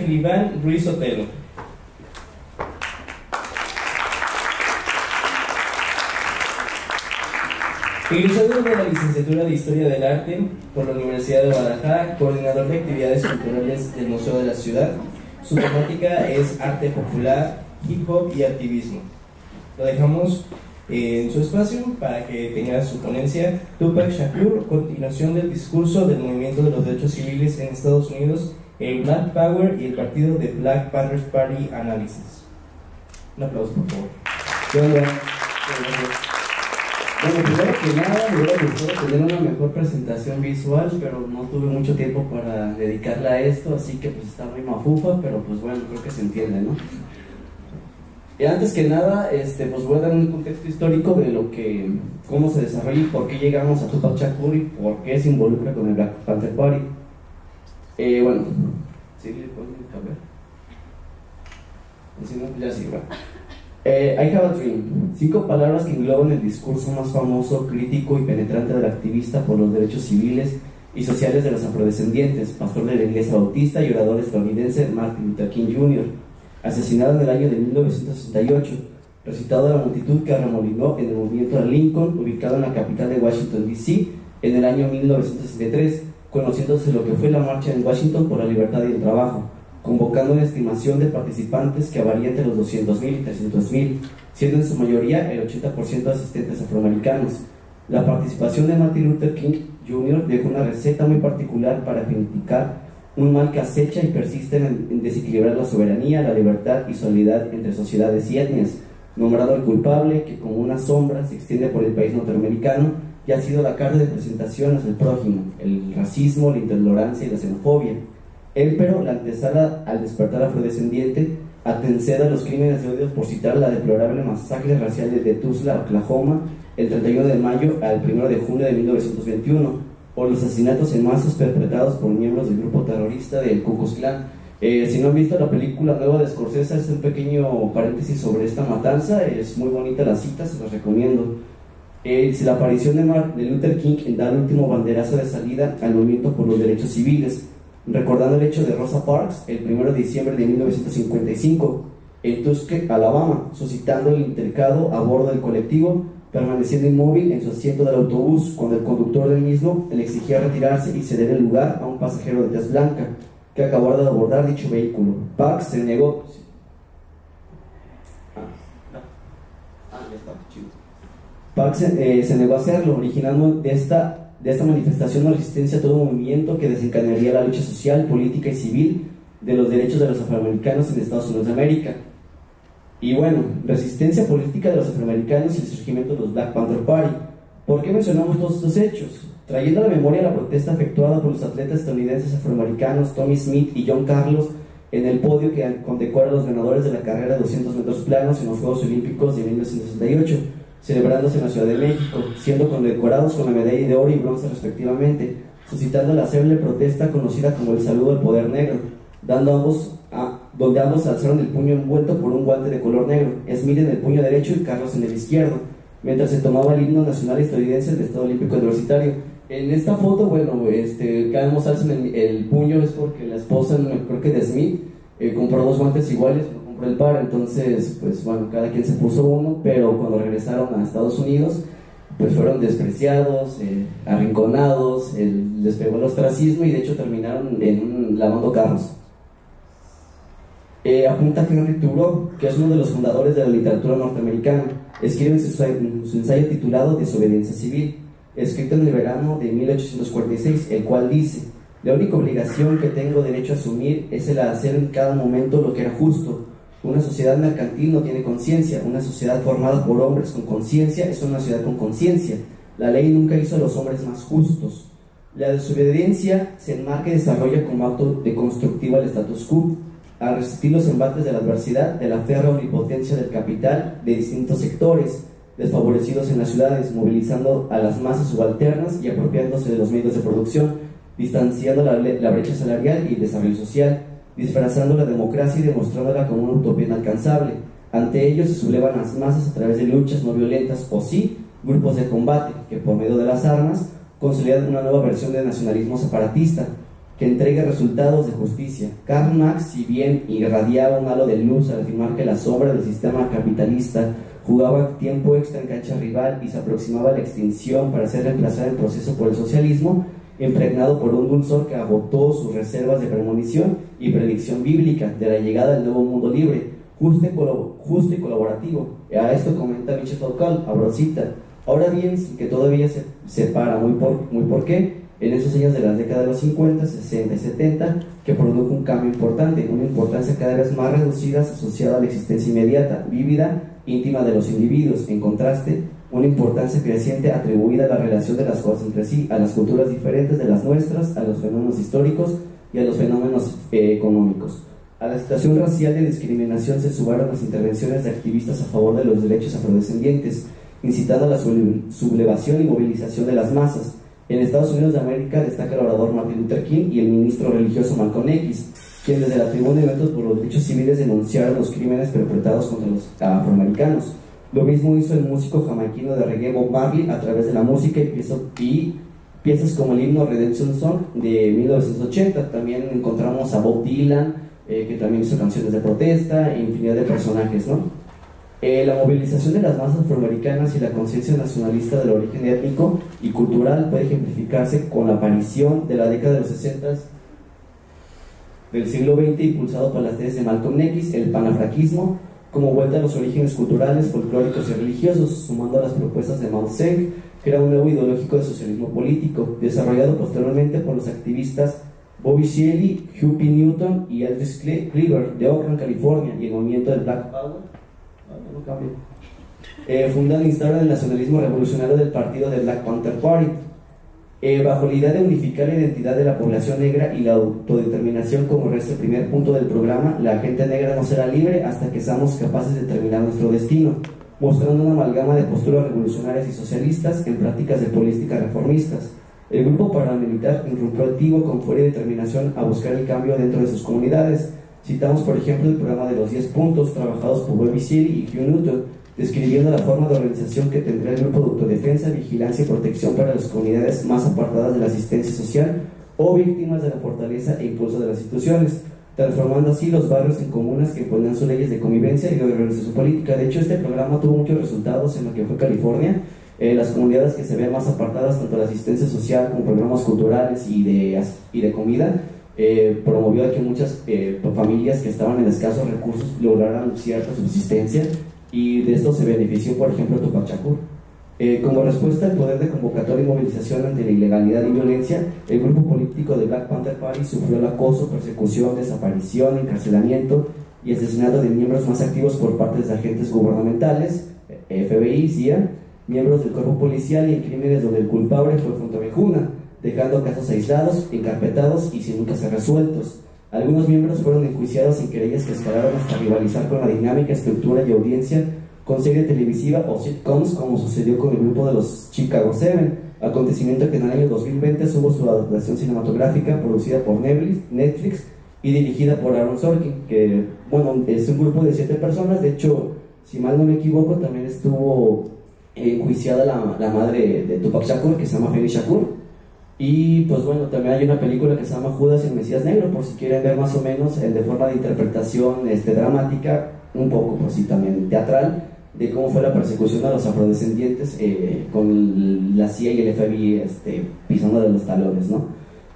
Ángel Iván Ruiz Otelo. Egresado de la licenciatura de Historia del Arte por la Universidad de Guadalajara, coordinador de actividades culturales del Museo de la Ciudad. Su temática es arte popular, hip hop y activismo. Lo dejamos en su espacio para que tenga su ponencia. Tupac Shakur, continuación del discurso del movimiento de los derechos civiles en Estados Unidos, el Black Power y el partido de Black Panthers Party Analysis. Un aplauso, por favor. Bueno, primero que nada, me hubiera gustado tener una mejor presentación visual, pero no tuve mucho tiempo para dedicarla a esto, así que pues está muy mafufa, pero pues bueno, creo que se entiende, ¿no? Y antes que nada, pues voy a dar un contexto histórico de cómo se desarrolla y por qué llegamos a Tupac Shakur y por qué se involucra con el Black Panther Party. Bueno, ¿sí le pueden cambiar? Si no, ya sí, bueno. I have a dream. 5 palabras que engloban el discurso más famoso, crítico y penetrante del activista por los derechos civiles y sociales de los afrodescendientes, pastor de la Iglesia Bautista y orador estadounidense Martin Luther King Jr., asesinado en el año de 1968, recitado a la multitud que arremolinó en el movimiento de Lincoln, ubicado en la capital de Washington, D.C., en el año 1963, conociéndose lo que fue la marcha en Washington por la libertad y el trabajo, convocando una estimación de participantes que varía entre los 200.000 y 300.000, siendo en su mayoría el 80% de asistentes afroamericanos. La participación de Martin Luther King Jr. dejó una receta muy particular para reivindicar un mal que acecha y persiste en desequilibrar la soberanía, la libertad y solidaridad entre sociedades y etnias, nombrado el culpable que como una sombra se extiende por el país norteamericano y ha sido la carta de presentación hacia el prójimo, el racismo, la intolerancia y la xenofobia. Empero, la antesala al despertar afrodescendiente, atenceda a los crímenes de odio por citar la deplorable masacre racial de Tulsa, Oklahoma, el 31 de mayo al 1 de junio de 1921, o los asesinatos en masas perpetrados por miembros del grupo terrorista del Ku Klux Klan. Si no han visto la película nueva de Scorsese, es un pequeño paréntesis sobre esta matanza, es muy bonita la cita, se los recomiendo. Si la aparición de Luther King da el último banderazo de salida al movimiento por los derechos civiles, recordando el hecho de Rosa Parks el 1 de diciembre de 1955 en Tuskegee, Alabama, suscitando el altercado a bordo del colectivo, permaneciendo inmóvil en su asiento del autobús cuando el conductor del mismo le exigía retirarse y ceder el lugar a un pasajero de tez blanca que acababa de abordar dicho vehículo. Parks se negó. Parks se negó a hacerlo, originando de esta manifestación una resistencia a todo movimiento que desencadenaría la lucha social, política y civil de los derechos de los afroamericanos en Estados Unidos de América. Y bueno, resistencia política de los afroamericanos y el surgimiento de los Black Panther Party. ¿Por qué mencionamos todos estos hechos? Trayendo a la memoria la protesta efectuada por los atletas estadounidenses afroamericanos Tommy Smith y John Carlos en el podio que condecora a los ganadores de la carrera de 200 metros planos en los Juegos Olímpicos de 1968, celebrándose en la Ciudad de México, siendo condecorados con la medalla de oro y bronce respectivamente, suscitando la célebre protesta conocida como el Saludo al Poder Negro, donde ambos alzaron el puño envuelto por un guante de color negro, Smith en el puño derecho y Carlos en el izquierdo, mientras se tomaba el himno nacional estadounidense del Estado Olímpico Universitario. En esta foto, bueno, cada uno alza el puño es porque la esposa, creo que de Smith, compró 2 guantes iguales, compró el par, entonces, pues bueno, cada quien se puso uno, pero cuando regresaron a Estados Unidos, pues fueron despreciados, arrinconados, les pegó el ostracismo y de hecho terminaron lavando carros. Apunta Henry Thoreau, que es uno de los fundadores de la literatura norteamericana, escribe en su ensayo titulado Desobediencia Civil, escrito en el verano de 1846, el cual dice: la única obligación que tengo derecho a asumir es el hacer en cada momento lo que era justo. Una sociedad mercantil no tiene conciencia, una sociedad formada por hombres con conciencia es una sociedad con conciencia. La ley nunca hizo a los hombres más justos. La desobediencia se enmarca y desarrolla como acto deconstructivo al status quo, a resistir los embates de la adversidad, de la férrea omnipotencia del capital de distintos sectores, desfavorecidos en las ciudades, movilizando a las masas subalternas y apropiándose de los medios de producción, distanciando la brecha salarial y el desarrollo social, disfrazando la democracia y demostrándola como una utopía inalcanzable. Ante ello se sublevan las masas a través de luchas no violentas o sí, grupos de combate que por medio de las armas consolidan una nueva versión del nacionalismo separatista. que entregue resultados de justicia. Karl Marx, si bien irradiaba un halo de luz al afirmar que la sombra del sistema capitalista jugaba tiempo extra en cancha rival y se aproximaba a la extinción para ser reemplazada en proceso por el socialismo, impregnado por un dulzor que agotó sus reservas de premonición y predicción bíblica de la llegada del nuevo mundo libre, justo y colaborativo. A esto comenta Michel Foucault, abro cita: ahora bien, que todavía se separa muy por qué, en esos años de las décadas de los 50, 60 y 70, que produjo un cambio importante, una importancia cada vez más reducida asociada a la existencia inmediata, vívida, íntima de los individuos. En contraste, una importancia creciente atribuida a la relación de las cosas entre sí, a las culturas diferentes de las nuestras, a los fenómenos históricos y a los fenómenos económicos. A la situación racial de discriminación se sumaron las intervenciones de activistas a favor de los derechos afrodescendientes, incitando a la sublevación y movilización de las masas. En Estados Unidos de América destaca el orador Martin Luther King y el ministro religioso Malcolm X, quien desde la tribuna de eventos por los derechos civiles denunciaron los crímenes perpetrados contra los afroamericanos. Lo mismo hizo el músico jamaiquino de reggae Bob Marley a través de la música y piezas como el himno Redemption Song de 1980. También encontramos a Bob Dylan, que también hizo canciones de protesta, e infinidad de personajes, ¿no? La movilización de las masas afroamericanas y la conciencia nacionalista del origen étnico y cultural puede ejemplificarse con la aparición de la década de los 60 del siglo XX, impulsado por las tesis de Malcolm X, el panafricanismo, como vuelta a los orígenes culturales, folclóricos y religiosos, sumando a las propuestas de Mao Zedong, que era un nuevo ideológico de socialismo político, desarrollado posteriormente por los activistas Bobby Seale, Huey P. Newton y Aldous Cleaver de Oakland, California, y el movimiento del Black Power. Fundan e instauran el nacionalismo revolucionario del partido de Black Panther Party, bajo la idea de unificar la identidad de la población negra y la autodeterminación como resta el primer punto del programa. La gente negra no será libre hasta que seamos capaces de determinar nuestro destino, mostrando una amalgama de posturas revolucionarias y socialistas en prácticas de política reformistas. El grupo paramilitar irrumpió activo con furia y determinación a buscar el cambio dentro de sus comunidades. Citamos, por ejemplo, el programa de los 10 puntos trabajados por Bobby Seale y Huey Newton, describiendo la forma de organización que tendrá el grupo de autodefensa, vigilancia y protección para las comunidades más apartadas de la asistencia social o víctimas de la fortaleza e impulso de las instituciones, transformando así los barrios en comunas que imponían sus leyes de convivencia y de organización política. De hecho, este programa tuvo muchos resultados en lo que fue California. Las comunidades que se vean más apartadas, tanto de la asistencia social como programas culturales y de comida, promovió a que muchas familias que estaban en escasos recursos lograran cierta subsistencia, y de esto se benefició, por ejemplo, Tupac Shakur. Como respuesta al poder de convocatoria y movilización ante la ilegalidad y violencia, el grupo político de Black Panther Party sufrió el acoso, persecución, desaparición, encarcelamiento y asesinato de miembros más activos por parte de agentes gubernamentales, FBI, CIA, miembros del cuerpo policial, y en crímenes donde el culpable fue Fontavejuna, dejando casos aislados, encarpetados y sin nunca ser resueltos. Algunos miembros fueron enjuiciados en querellas que escalaron hasta rivalizar con la dinámica, estructura y audiencia con serie televisiva o sitcoms, como sucedió con el grupo de los Chicago 7, acontecimiento que en el año 2020 tuvo su adaptación cinematográfica producida por Netflix y dirigida por Aaron Sorkin, que, bueno, es un grupo de 7 personas. De hecho, si mal no me equivoco, también estuvo enjuiciada la madre de Tupac Shakur, que se llama Afeni Shakur. Y pues bueno, también hay una película que se llama Judas y el Mesías Negro, por si quieren ver más o menos de forma de interpretación dramática, un poco pues sí también teatral, de cómo fue la persecución a los afrodescendientes con la CIA y el FBI pisando de los talones, ¿no?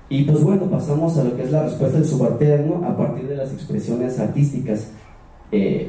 Y pues bueno, pasamos a lo que es la respuesta del subalterno a partir de las expresiones artísticas.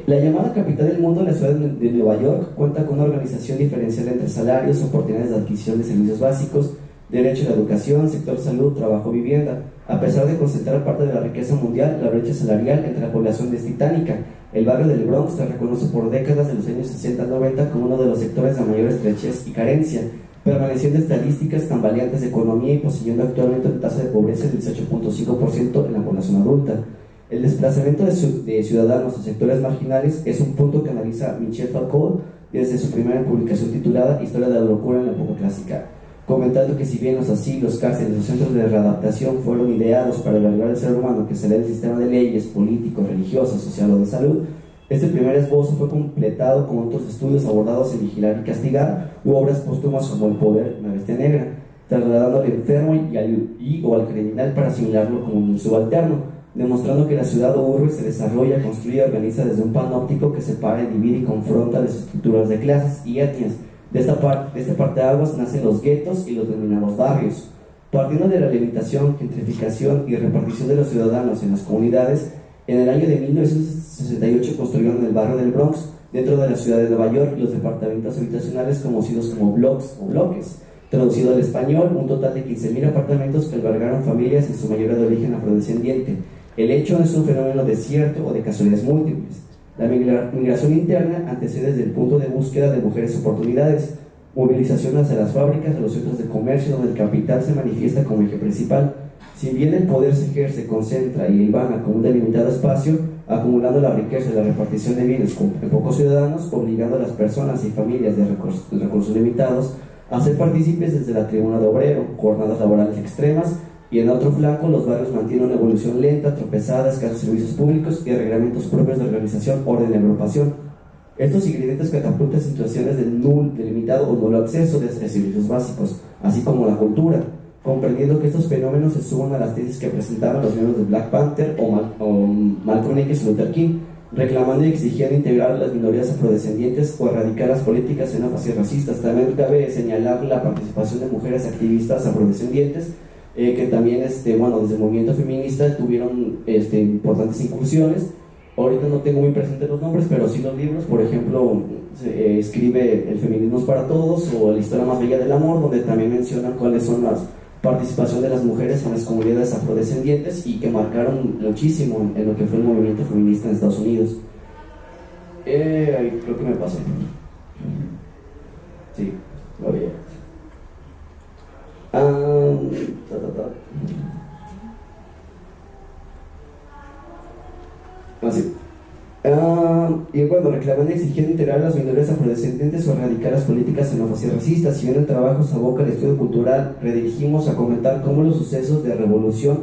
La llamada capital del mundo, la ciudad de Nueva York, cuenta con una organización diferencial entre salarios, oportunidades de adquisición de servicios básicos, derecho a la educación, sector salud, trabajo, vivienda. A pesar de concentrar parte de la riqueza mundial, la brecha salarial entre la población es titánica. El barrio del Bronx se reconoce por décadas de los años 60 al 90 como uno de los sectores de mayor estrechez y carencia, permaneciendo estadísticas tambaleantes de economía y poseyendo actualmente una tasa de pobreza del 18.5% en la población adulta. El desplazamiento de ciudadanos a sectores marginales es un punto que analiza Michel Foucault desde su primera publicación titulada Historia de la locura en la época clásica, comentando que si bien los asilos, cárceles o centros de readaptación fueron ideados para albergar al ser humano que sale del sistema de leyes, político, religioso, social o de salud, este primer esbozo fue completado con otros estudios abordados en Vigilar y Castigar u obras póstumas como El poder, la bestia negra. trasladando al enfermo o al criminal para asimilarlo como un subalterno, demostrando que la ciudad o urbe se desarrolla, construye y organiza desde un panóptico que separa, divide y confronta las estructuras de clases y etnias. De esta parte de aguas nacen los guetos y los denominados barrios. Partiendo de la limitación, gentrificación y repartición de los ciudadanos en las comunidades, en el año de 1968 construyeron el barrio del Bronx, dentro de la ciudad de Nueva York, los departamentos habitacionales conocidos como blocks o bloques. Traducido al español, un total de 15.000 apartamentos que albergaron familias en su mayoría de origen afrodescendiente. El hecho es un fenómeno de cierto o de casualidades múltiples. La migración interna antecede desde el punto de búsqueda de mujeres oportunidades, movilización hacia las fábricas, a los centros de comercio, donde el capital se manifiesta como eje principal. Si bien el poder se ejerce, concentra y ilvana con un delimitado espacio, acumulando la riqueza y la repartición de bienes en pocos ciudadanos, obligando a las personas y familias de recursos limitados a ser partícipes desde la tribuna de obrero, jornadas laborales extremas, y en otro flanco los barrios mantienen una evolución lenta, tropezada, escasos servicios públicos y reglamentos propios de organización, orden y agrupación. Estos ingredientes catapultan situaciones de limitado o nulo acceso de servicios básicos, así como la cultura, comprendiendo que estos fenómenos se suman a las tesis que presentaban los miembros de Black Panther o Malcolm X y Luther King, reclamando y exigiendo integrar a las minorías afrodescendientes o erradicar las políticas xenófobas y racistas. También cabe señalar la participación de mujeres activistas afrodescendientes, que también, desde el movimiento feminista tuvieron importantes incursiones. Ahorita no tengo muy presentes los nombres, pero sí los libros. Por ejemplo, escribe El feminismo es para todos o La historia más bella del amor, donde también mencionan cuáles son las participación de las mujeres en las comunidades afrodescendientes y que marcaron muchísimo en lo que fue el movimiento feminista en Estados Unidos. Creo que me pasé. Sí, lo había. Así. Y bueno, reclaman y exigiendo integrar a las minorías afrodescendientes o erradicar las políticas xenófobas y racistas. Si bien el trabajo se aboca al estudio cultural, redirigimos a comentar cómo los sucesos de revolución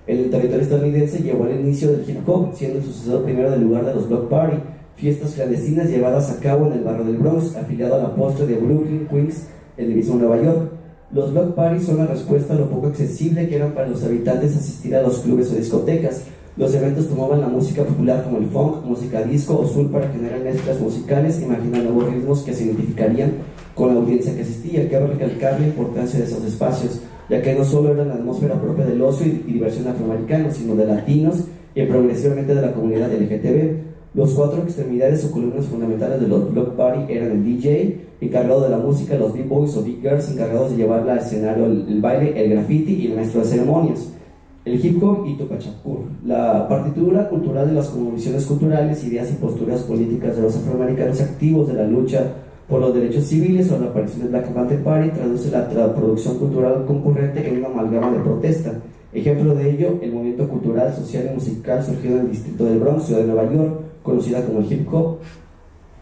en el territorio estadounidense llevó al inicio del hip hop, siendo el sucesor primero del lugar de los block party, fiestas clandestinas llevadas a cabo en el barrio del Bronx, afiliado a la postre de Brooklyn, Queens, el mismo Nueva York. Los block parties son la respuesta a lo poco accesible que eran para los habitantes asistir a los clubes o discotecas. Los eventos tomaban la música popular como el funk, música disco o soul para generar mezclas musicales, imaginar nuevos ritmos que se identificarían con la audiencia que asistía. Quiero recalcar la importancia de esos espacios, ya que no solo era la atmósfera propia del ocio y diversión afroamericana, sino de latinos y progresivamente de la comunidad LGTB. Los cuatro extremidades o columnas fundamentales de los block party eran el DJ, encargado de la música, los b-boys o b-girls, encargados de llevar al escenario el baile, el graffiti y el maestro de ceremonias, el hip hop y Tupac Shakur. La partitura cultural de las convicciones culturales, ideas y posturas políticas de los afroamericanos activos de la lucha por los derechos civiles o la aparición del Black Panther Party traduce la producción cultural concurrente en una amalgama de protesta. Ejemplo de ello, el movimiento cultural, social y musical surgido en el distrito del Bronx, ciudad de Nueva York, conocida como el hip hop.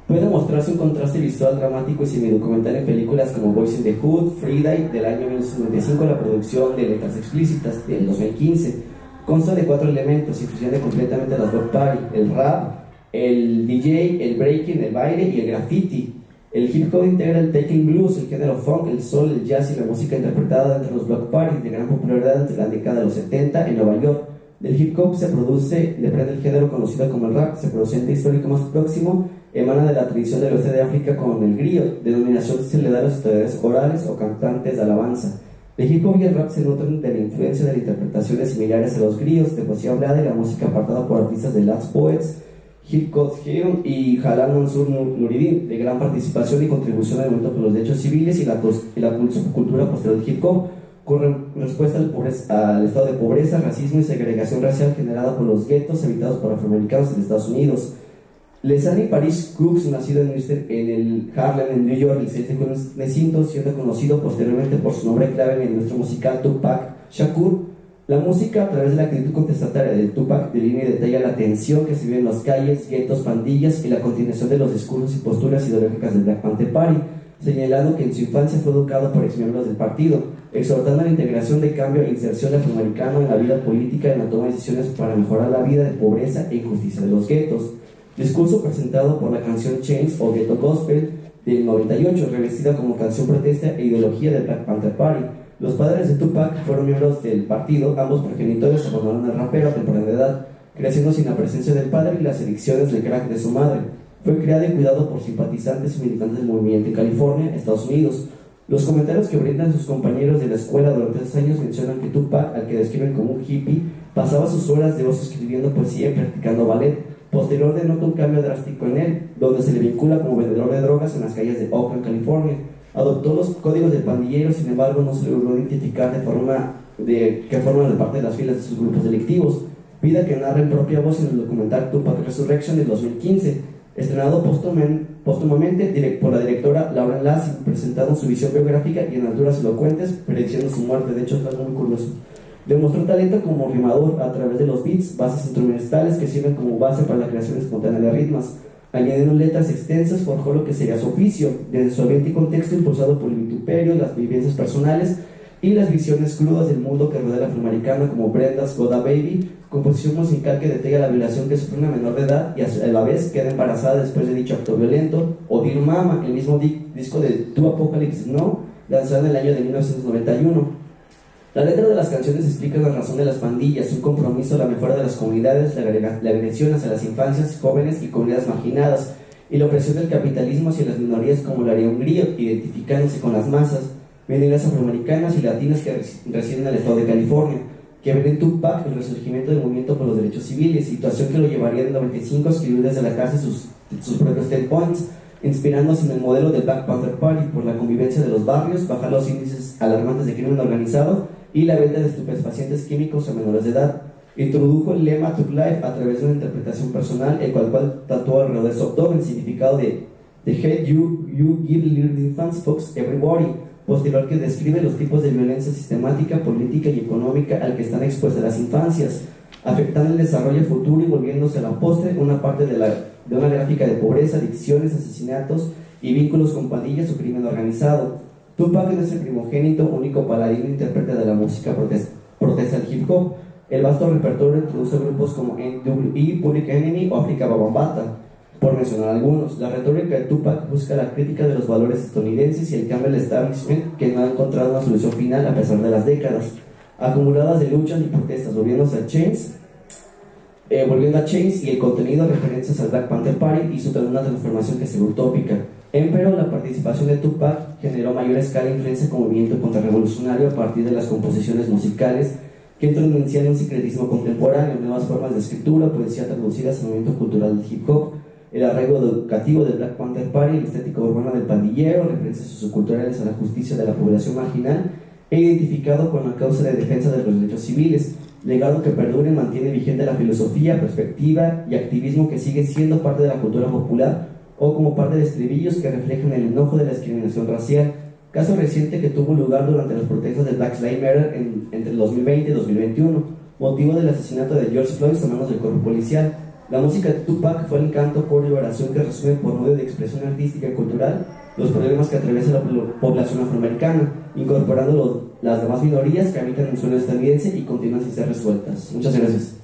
Puede mostrarse un contraste visual dramático y semidocumental en películas como Boys in the Hood, Friday del año 1995, la producción de Letras Explícitas del 2015. Consta de 4 elementos y fusiona completamente las block party: el rap, el DJ, el breaking, el baile y el graffiti. El hip hop integra el taking blues, el género funk, el soul, el jazz y la música interpretada entre los block parties de gran popularidad entre la década de los 70 en Nueva York. Del hip hop se produce, depende del género conocido como el rap, se produce histórico más próximo, emana de la tradición del oeste de África con el griot, denominación que se le da a las historias orales o cantantes de alabanza. El hip hop y el rap se nutren de la influencia de interpretaciones similares a los griots, de poesía hablada y la música apartada por artistas de Lats Poets, Hip Hop y Jalal Mansur Nuruddin, de gran participación y contribución al movimiento por los derechos civiles y la cultura posterior del hip hop, con respuesta al estado de pobreza, racismo y segregación racial generada por los guetos habitados por afroamericanos en Estados Unidos. Lesani Paris Crooks, nacido en el Harlem, en New York, el 6 de junio de 1900, siendo conocido posteriormente por su nombre clave en el industria musical Tupac Shakur. La música, a través de la actitud contestataria de Tupac, delinea y detalla la tensión que se vive en las calles, guetos, pandillas y la continuación de los discursos y posturas ideológicas del Black Panther Party, señalando que en su infancia fue educado por exmiembros del partido, exhortando a la integración de cambio e inserción afroamericano en la vida política y en la toma de decisiones para mejorar la vida de pobreza e injusticia de los guetos. Discurso presentado por la canción Chains o Ghetto Gospel del 98, revestida como canción protesta e ideología del Black Panther Party. Los padres de Tupac fueron miembros del partido, ambos progenitores abandonaron al rapero a temprana edad, creciendo sin la presencia del padre y las adicciones del crack de su madre. Fue criado y cuidado por simpatizantes y militantes del movimiento en California, Estados Unidos. Los comentarios que brindan sus compañeros de la escuela durante esos años mencionan que Tupac, al que describen como un hippie, pasaba sus horas de ocio escribiendo poesía y practicando ballet. Posterior denota un cambio drástico en él, donde se le vincula como vendedor de drogas en las calles de Oakland, California. Adoptó los códigos del pandillero, sin embargo no se logró identificar de qué forma de parte de las filas de sus grupos delictivos. Vida que narra en propia voz en el documental Tupac Resurrection de 2015, estrenado póstumamente por la directora Laura Lassi, presentando su visión biográfica y en alturas elocuentes, prediciendo su muerte. De hecho es algo muy curioso. Demostró talento como rimador a través de los beats, bases instrumentales que sirven como base para la creación espontánea de ritmos. Añadiendo letras extensas, forjó lo que sería su oficio, desde su ambiente y contexto impulsado por el vituperio, las vivencias personales y las visiones crudas del mundo que rodea al afroamericano, como Brenda's Goda Baby, composición musical que detalla la violación que sufre una menor de edad y a la vez queda embarazada después de dicho acto violento, o Dear Mama, el mismo disco de To Apocalypse Now, lanzado en el año de 1991. La letra de las canciones explica la razón de las pandillas, un compromiso a la mejora de las comunidades, la agresión hacia las infancias, jóvenes y comunidades marginadas, y la opresión del capitalismo hacia las minorías, como lo haría Hungría, identificándose con las masas, minorías afroamericanas y latinas que residen en el estado de California, que ven en Tupac el resurgimiento del movimiento por los derechos civiles, situación que lo llevaría en el 95 a escribir desde la casa sus propios 10 points, inspirándose en el modelo del Black Panther Party por la convivencia de los barrios, bajar los índices alarmantes de crimen organizado y la venta de estupefacientes químicos a menores de edad. Introdujo el lema Thug Life a través de una interpretación personal, el cual tatuó alrededor de su abdomen el significado de The Hate you give little infants fucks everybody, posterior que describe los tipos de violencia sistemática, política y económica al que están expuestas las infancias, afectando el desarrollo futuro y volviéndose a la postre una parte de una gráfica de pobreza, adicciones, asesinatos y vínculos con pandillas o crimen organizado. Tupac es el primogénito, único paladín e intérprete de la música protesta del hip hop. El vasto repertorio introduce grupos como NWE, Public Enemy o Afrika Bambaataa, por mencionar algunos. La retórica de Tupac busca la crítica de los valores estadounidenses y el cambio del establishment, que no ha encontrado una solución final a pesar de las décadas acumuladas de luchas y protestas, volviendo a Chains y el contenido referencias al Black Panther Party y su una transformación que se ve utópica. Empero, la participación de Tupac generó a mayor escala influencia como movimiento contrarrevolucionario a partir de las composiciones musicales que introducían un sincretismo contemporáneo, nuevas formas de escritura, poesía traducidas al movimiento cultural del hip hop, el arraigo educativo del Black Panther Party, la estética urbana del pandillero, referencias socioculturales a la justicia de la población marginal e identificado con la causa de defensa de los derechos civiles, legado que perdura y mantiene vigente la filosofía, perspectiva y activismo que sigue siendo parte de la cultura popular o como parte de estribillos que reflejan el enojo de la discriminación racial, caso reciente que tuvo lugar durante las protestas del Black Lives Matter entre el 2020 y 2021, motivo del asesinato de George Floyd a manos del cuerpo policial. La música de Tupac fue el canto por liberación que resume por medio de expresión artística y cultural los problemas que atraviesa la población afroamericana, incorporando las demás minorías que habitan en el suelo estadounidense y continúan sin ser resueltas. Muchas gracias.